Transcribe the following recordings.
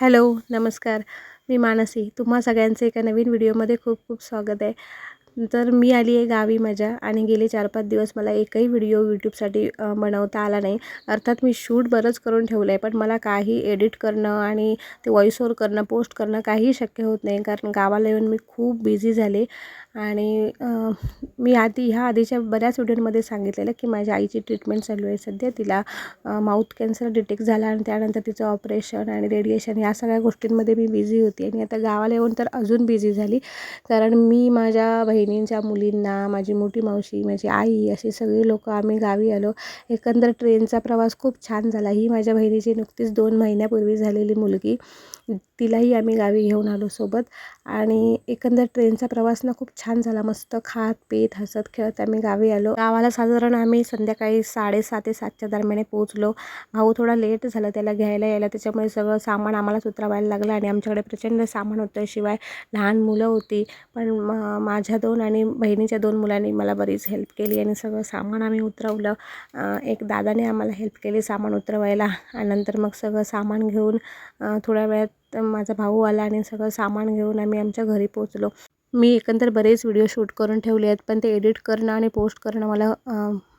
Hello, नमस्कार. मी मानसी. तुम्हा सगळ्यांचं एका नवीन व्हिडिओमध्ये खूप खूप स्वागत आहे. तर मी आली आहे गावी माझ्या आणि गेले 4-5 दिवस मला एकही व्हिडिओ यूट्यूबसाठी बनवता आला नाही. अर्थात मी शूट बरंच करून ठेवलं आहे, पण मला काही एडिट करणं आणि ते व्हॉईस ओव्हर करणं, पोस्ट करणं काहीही शक्य होत नाही. कारण गावाला येऊन मी खूप बिझी झाले आणि मी ह्या आधीच्या बऱ्याच व्हिडिओमध्ये सांगितलेलं की माझ्या आईची ट्रीटमेंट चालू आहे सध्या. तिला माउथ कॅन्सर डिटेक्ट झाला आणि त्यानंतर तिचं ऑपरेशन आणि रेडिएशन या सगळ्या गोष्टींमध्ये मी बिझी होती आणि आता गावाला येऊन तर अजून बिझी झाली. कारण मी माझ्या बहिणींच्या मुलींना, माझी मोठी मावशी, माझी आई अशी सगळी लोकं आम्ही गावी आलो. एकंदर ट्रेनचा प्रवास खूप छान झाला. ही माझ्या बहिणीची नुकतीच 2 महिन्यापूर्वी झालेली मुलगी. तिलाही आम्ही गावी घेऊन आलो सोबत आणि एकंदर ट्रेनचा प्रवास खूप छान झाला. मस्त खात पीत हसत खेळत आम्ही गावी आलो. गावाला साधारण आम्ही संध्याकाळी 6:30 ते 7च्या दरम्यान पोहोचलो. भाऊ थोडा लेट झाला त्याला घ्यायला यायला, त्याच्यामुळे सगळं सामान आम्हालाच उतरवायला लागलं आणि आमच्याकडे प्रचंड सामान होतं. शिवाय लहान मुलं होती. पण माझ्या 2 आणि बहिणीच्या 2 मुलांनी मला बरीच हेल्प केली आणि सगळं सामान आम्ही उतरवलं. एक दादाने आम्हाला हेल्प केली सामान उतरवायला आणि नंतर मग सगळं सामान घेऊन थोड्या वेळात माझा भाऊ आला आणि सगळं सामान घेऊन आम्ही आमच्या घरी पोहोचलो. मी एकंदर बरेच व्हिडिओ शूट करून ठेवले आहेत, पण ते एडिट करणं आणि पोस्ट करणं मला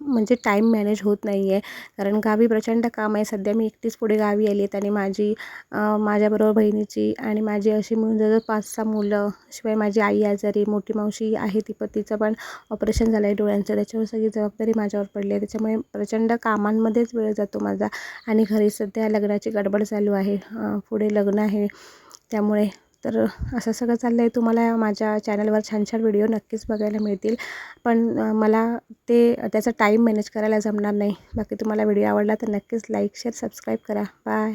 म्हणजे टाईम मॅनेज होत नाही आहे. कारण गावी प्रचंड काम आहे. सध्या मी एकटीच पुढे गावी आली आहेत आणि माझ्याबरोबर बहिणीची आणि माझी अशी मिळून जवळजवळ 5-6 मुलं. शिवाय माझी आई आजारी, मोठी मावशी आहे ती, पण तिचं पण ऑपरेशन झालं आहे डोळ्यांचं. त्याच्यावर सगळी जबाबदारी माझ्यावर पडली आहे. त्याच्यामुळे प्रचंड कामांमध्येच वेळ जातो माझा आणि घरी सध्या लग्नाची गडबड चालू आहे. पुढे लग्न आहे त्यामुळे तर असं सगळं चाललं आहे. तुम्हाला माझ्या चॅनलवर छान छान व्हिडिओ नक्कीच बघायला मिळतील, पण मला त्याचा टाईम मॅनेज करायला जमणार नाही. बाकी तुम्हाला व्हिडिओ आवडला तर नक्कीच लाईक, शेअर, सबस्क्राईब करा. बाय.